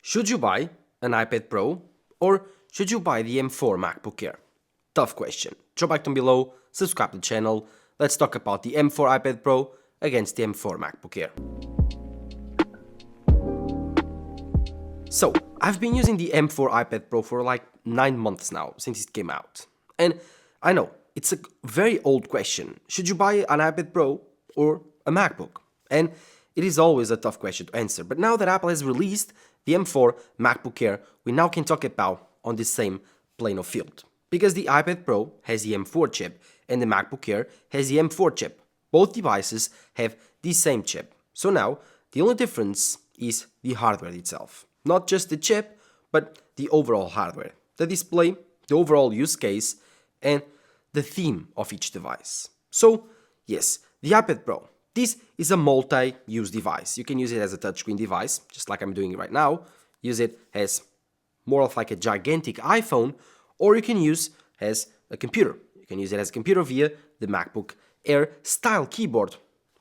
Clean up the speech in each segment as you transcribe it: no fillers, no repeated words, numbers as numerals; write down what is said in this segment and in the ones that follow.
Should you buy an iPad Pro or should you buy the M4 MacBook Air? Tough question. Drop a like down below, subscribe to the channel. Let's talk about the M4 iPad Pro against the M4 MacBook Air. So, I've been using the M4 iPad Pro for like 9 months now, since it came out. And I know, it's a very old question. Should you buy an iPad Pro or a MacBook? And it is always a tough question to answer. But now that Apple has released the M4 MacBook Air, we now can talk about on the same plane of field. Because the iPad Pro has the M4 chip and the MacBook Air has the M4 chip. Both devices have the same chip. So now, the only difference is the hardware itself. Not just the chip, but the overall hardware, the display, the overall use case, and the theme of each device. So, yes, the iPad Pro. This is a multi-use device. You can use it as a touchscreen device, just like I'm doing right now. Use it as more of like a gigantic iPhone, or you can use as a computer. You can use it as a computer via the MacBook Air style keyboard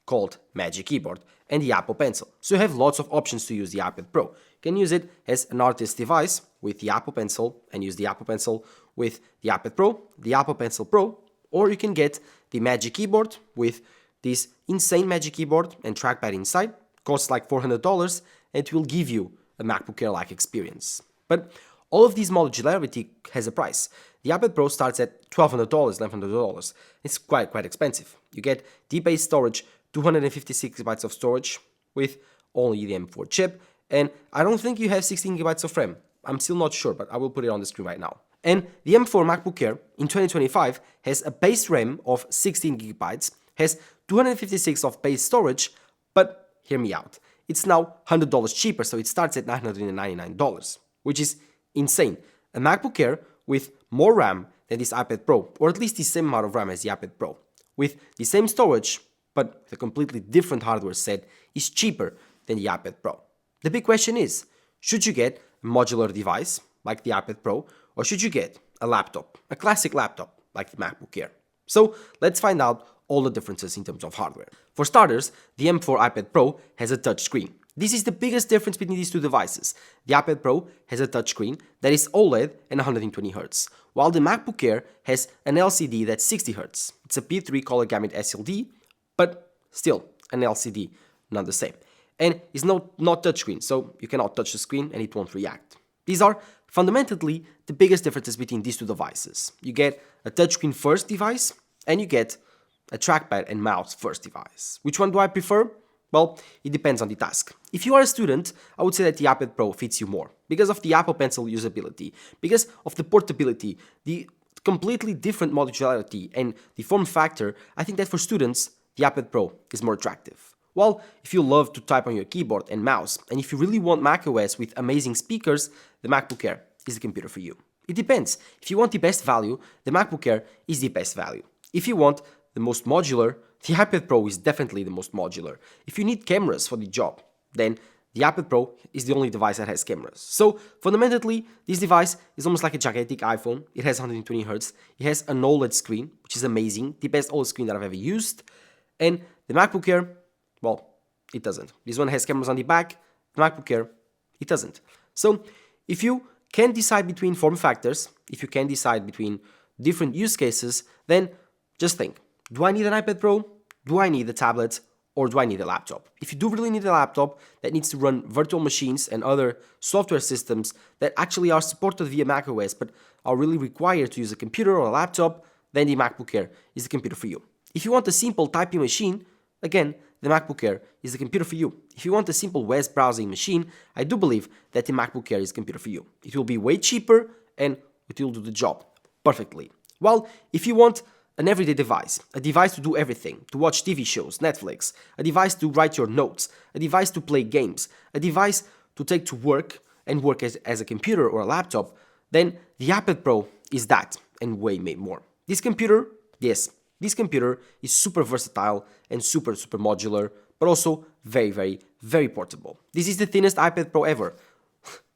called Magic Keyboard and the Apple Pencil. So you have lots of options to use the iPad Pro. You can use it as an artist device with the Apple Pencil and use the Apple Pencil with the iPad Pro, the Apple Pencil Pro, or you can get the Magic Keyboard with this insane Magic Keyboard and trackpad inside. Costs like $400 and it will give you a MacBook Air-like experience. But all of this modularity has a price. The iPad Pro starts at $1,200, $1,100. It's quite expensive. You get deep-based storage, 256 GB of storage with only the M4 chip, and I don't think you have 16 GB of RAM. I'm still not sure, but I will put it on the screen right now. And the M4 MacBook Air in 2025 has a base RAM of 16 GB, has 256 of base storage, but hear me out. It's now $100 cheaper, so it starts at $999, which is insane. A MacBook Air with more RAM than this iPad Pro, or at least the same amount of RAM as the iPad Pro, with the same storage, but with a completely different hardware set, is cheaper than the iPad Pro. The big question is, should you get a modular device like the iPad Pro, or should you get a laptop, a classic laptop like the MacBook Air? So let's find out all the differences in terms of hardware. For starters, the M4 iPad Pro has a touchscreen. This is the biggest difference between these two devices. The iPad Pro has a touchscreen that is OLED and 120Hz, while the MacBook Air has an LCD that's 60Hz. It's a P3 color gamut SLD, but still an LCD, not the same. And it's not touchscreen, so you cannot touch the screen and it won't react. These are fundamentally the biggest differences between these two devices. You get a touchscreen first device and you get a trackpad and mouse first device. Which one do I prefer? Well, it depends on the task. If you are a student, I would say that the iPad Pro fits you more because of the Apple Pencil usability, because of the portability, the completely different modularity, and the form factor. I think that for students, the iPad Pro is more attractive. While if you love to type on your keyboard and mouse, and if you really want macOS with amazing speakers, the MacBook Air is the computer for you. It depends. If you want the best value, the MacBook Air is the best value. If you want the most modular, the iPad Pro is definitely the most modular. If you need cameras for the job, then the iPad Pro is the only device that has cameras. So fundamentally, this device is almost like a gigantic iPhone. It has 120Hz. It has an OLED screen, which is amazing, the best OLED screen that I've ever used. And the MacBook Air, well, it doesn't. This one has cameras on the back. The MacBook Air, it doesn't. So if you can decide between form factors, if you can decide between different use cases, then just think. Do I need an iPad Pro? Do I need a tablet? Or do I need a laptop? If you do really need a laptop that needs to run virtual machines and other software systems that actually are supported via macOS but are really required to use a computer or a laptop, then the MacBook Air is the computer for you. If you want a simple typing machine, again, the MacBook Air is the computer for you. If you want a simple web browsing machine, I do believe that the MacBook Air is the computer for you. It will be way cheaper and it will do the job perfectly. While if you want an everyday device, a device to do everything, to watch TV shows, Netflix, a device to write your notes, a device to play games, a device to take to work and work as a computer or a laptop, then the iPad Pro is that and way more. This computer, yes, this computer is super versatile and super modular, but also very portable. This is the thinnest iPad Pro ever.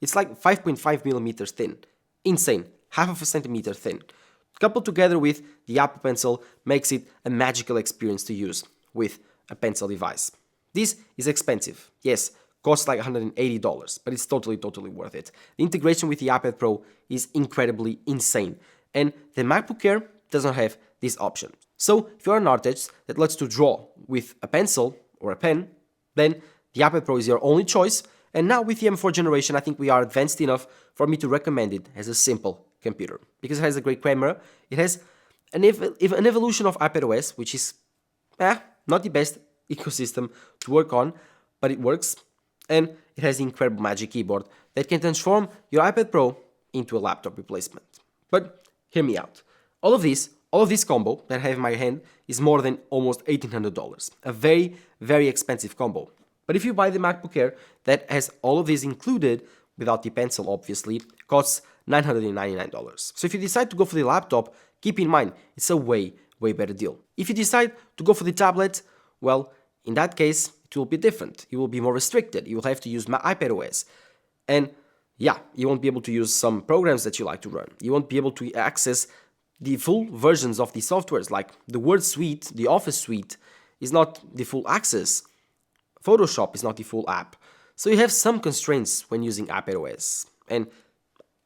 It's like 5.5 millimeters thin. Insane, half of a centimeter thin. Coupled together with the Apple Pencil makes it a magical experience to use with a pencil device. This is expensive. Yes, costs like $180, but it's totally, totally worth it. The integration with the iPad Pro is incredibly insane, and the MacBook Air doesn't have this option. So if you're an artist that likes to draw with a pencil or a pen, then the iPad Pro is your only choice. And now with the M4 generation, I think we are advanced enough for me to recommend it as a simple computer, because it has a great camera. It has an evolution of iPadOS, which is not the best ecosystem to work on, but it works. And it has the incredible Magic Keyboard that can transform your iPad Pro into a laptop replacement. But hear me out. All of this combo that I have in my hand is more than almost $1,800. A very, very expensive combo. But if you buy the MacBook Air that has all of these included, without the pencil obviously, costs $999. So if you decide to go for the laptop, keep in mind, it's a way, way better deal. If you decide to go for the tablet, well, in that case, it will be different. You will be more restricted. You will have to use iPadOS. And yeah, you won't be able to use some programs that you like to run. You won't be able to access the full versions of the softwares, like the Word suite, the Office suite is not the full access. Photoshop is not the full app. So you have some constraints when using iPadOS and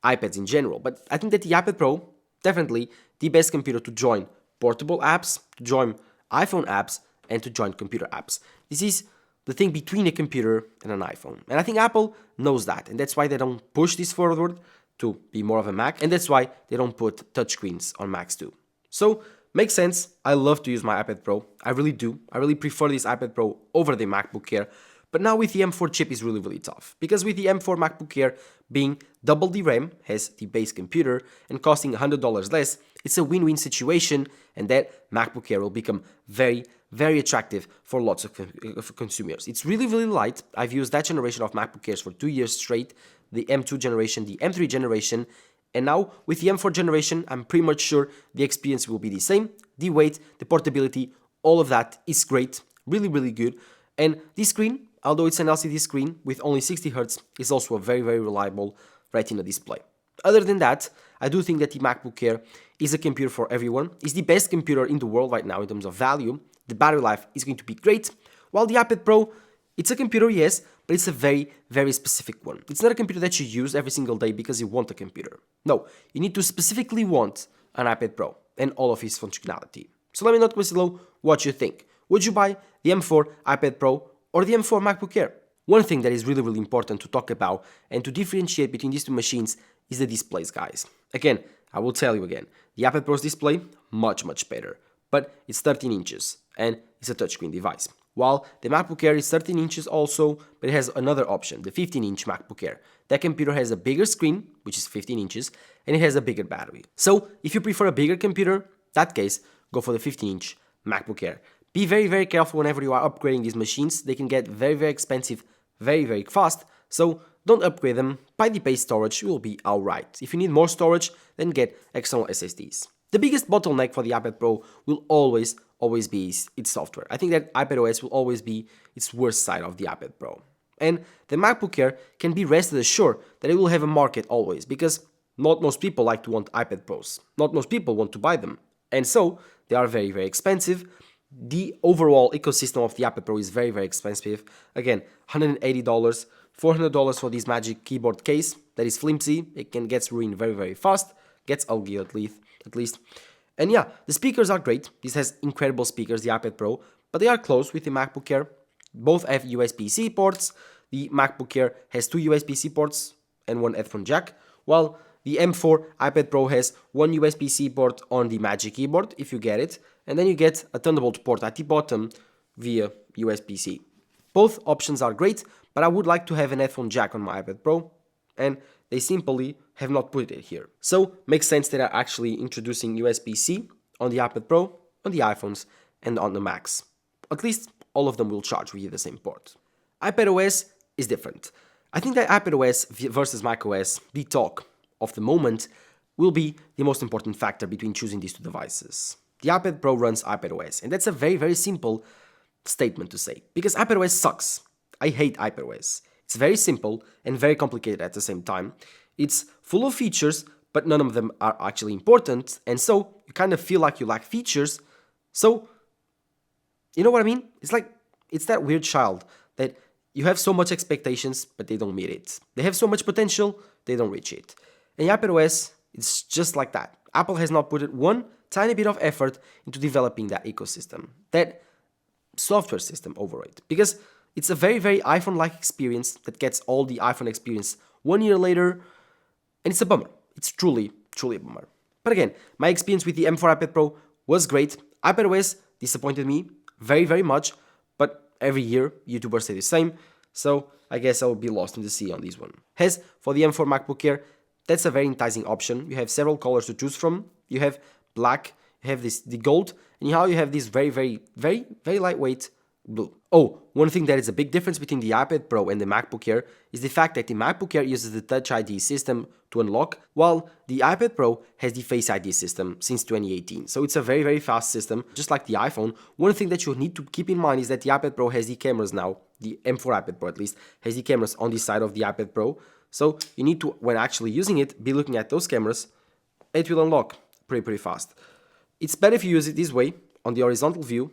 iPads in general. But I think that the iPad Pro, definitely the best computer to join portable apps, to join iPhone apps, and to join computer apps. This is the thing between a computer and an iPhone. And I think Apple knows that, and that's why they don't push this forward to be more of a Mac, and that's why they don't put touchscreens on Macs too. So, makes sense. I love to use my iPad Pro. I really do. I really prefer this iPad Pro over the MacBook Air. But now with the M4 chip is really, really tough. Because with the M4 MacBook Air being double the RAM, has the base computer, and costing $100 less, it's a win-win situation, and that MacBook Air will become very, very attractive for lots of consumers. It's really, really light. I've used that generation of MacBook Airs for 2 years straight, the M2 generation, the M3 generation, and now with the M4 generation, I'm pretty much sure the experience will be the same. The weight, the portability, all of that is great, really, really good. And this screen, although it's an LCD screen with only 60 Hz, is also a very, very reliable Retina display. Other than that, I do think that the MacBook Air is a computer for everyone. It's the best computer in the world right now in terms of value. The battery life is going to be great, while the iPad Pro, it's a computer, yes, but it's a very, very specific one. It's not a computer that you use every single day because you want a computer. No, you need to specifically want an iPad Pro and all of its functionality. So let me know in the comments below what you think. Would you buy the M4 iPad Pro or the M4 MacBook Air? One thing that is really, really important to talk about and to differentiate between these two machines is the displays, guys. Again, I will tell you again, the iPad Pro's display, much, much better. But it's 13 inches and it's a touchscreen device. While the MacBook Air is 13 inches also, but it has another option, the 15-inch MacBook Air. That computer has a bigger screen, which is 15 inches, and it has a bigger battery. So, if you prefer a bigger computer, in that case, go for the 15-inch MacBook Air. Be very, very careful whenever you are upgrading these machines. They can get very, very expensive, very, very fast. So, don't upgrade them. Buy the base storage, you will be alright. If you need more storage, then get external SSDs. The biggest bottleneck for the iPad Pro will always be its software. I think that iPadOS will always be its worst side of the iPad Pro. And the MacBook Air can be rested assured that it will have a market always, because not most people like to want iPad Pros. Not most people want to buy them. And so, they are very, very expensive. The overall ecosystem of the iPad Pro is very, very expensive. Again, $180, $400 for this Magic Keyboard case that is flimsy. It can get ruined very, very fast. Gets ugly at least. And yeah, the speakers are great. This has incredible speakers, the iPad Pro, but they are close with the MacBook Air. Both have USB-C ports. The MacBook Air has 2 USB-C ports and 1 headphone jack, while the M4 iPad Pro has 1 USB-C port on the Magic Keyboard, if you get it, and then you get a Thunderbolt port at the bottom via USB-C. Both options are great, but I would like to have an headphone jack on my iPad Pro, and they simply have not put it here. So, makes sense that they're actually introducing USB-C on the iPad Pro, on the iPhones, and on the Macs. At least, all of them will charge via the same port. iPadOS is different. I think that iPadOS versus macOS, the talk of the moment, will be the most important factor between choosing these two devices. The iPad Pro runs iPadOS, and that's a very, very simple statement to say, because iPadOS sucks. I hate iPadOS. It's very simple and very complicated at the same time. It's full of features, but none of them are actually important, and so you kind of feel like you lack features. So, you know what I mean? It's like, it's that weird child that You have so much expectations, but they don't meet it. They have so much potential, they don't reach it. And iPadOS, it's just like that. Apple has not put one tiny bit of effort into developing that ecosystem, that software system over it. Because it's a very, very iPhone-like experience that gets all the iPhone experience 1 year later, and it's a bummer. It's truly, truly a bummer. But again, my experience with the M4 iPad Pro was great. iPadOS disappointed me very, very much, but every year YouTubers say the same, so I guess I will be lost in the sea on this one. As for the M4 MacBook Air, that's a very enticing option. You have several colors to choose from. You have black, you have the gold, and now you have this very, very, very, very lightweight blue. Oh, one thing that is a big difference between the iPad Pro and the MacBook Air is the fact that the MacBook Air uses the Touch ID system to unlock, while the iPad Pro has the Face ID system since 2018. So it's a very, very fast system, just like the iPhone. One thing that you need to keep in mind is that the iPad Pro has the cameras now, the M4 iPad Pro at least, has the cameras on the side of the iPad Pro. So you need to, when actually using it, be looking at those cameras. It will unlock pretty fast. It's better if you use it this way, on the horizontal view,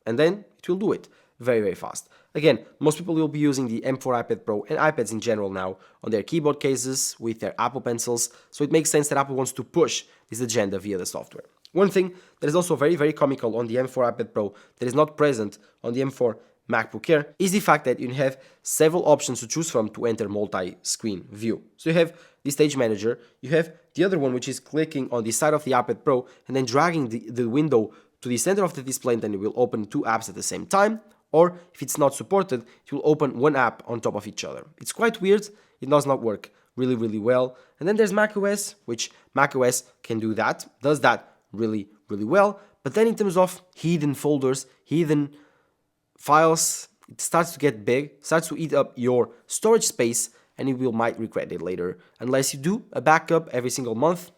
and then it will do it very, very fast. Again, most people will be using the M4 iPad Pro and iPads in general now on their keyboard cases with their Apple Pencils, so it makes sense that Apple wants to push this agenda via the software. One thing that is also very, very comical on the M4 iPad Pro that is not present on the M4 MacBook Air is the fact that you have several options to choose from to enter multi-screen view. So you have the Stage Manager, you have the other one which is clicking on the side of the iPad Pro and then dragging the window to the center of the display, and then it will open two apps at the same time, or if it's not supported, it will open one app on top of each other. It's quite weird, it does not work really, really well. And then there's macOS, which macOS can do that, does that really, really well, but then in terms of hidden folders, hidden files, it starts to get big, starts to eat up your storage space, and you might regret it later. Unless you do a backup every single month,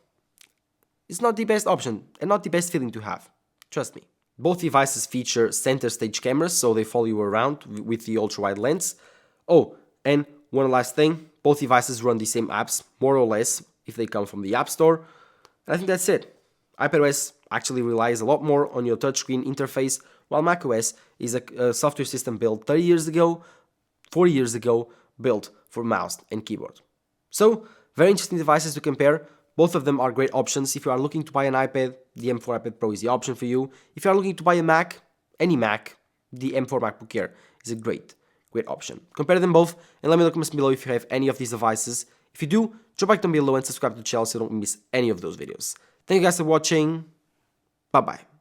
it's not the best option and not the best feeling to have. Trust me. Both devices feature center stage cameras, so they follow you around with the ultra-wide lens. Oh, and one last thing, both devices run the same apps, more or less, if they come from the App Store. And I think that's it. iPadOS actually relies a lot more on your touchscreen interface, while macOS is a software system built 30 years ago, 40 years ago, built for mouse and keyboard. So, very interesting devices to compare. Both of them are great options. If you are looking to buy an iPad, the M4 iPad Pro is the option for you. If you are looking to buy a Mac, any Mac, the M4 MacBook Air is a great option. Compare them both and let me know in the comments below if you have any of these devices. If you do, drop a like down below and subscribe to the channel so you don't miss any of those videos. Thank you guys for watching. Bye bye.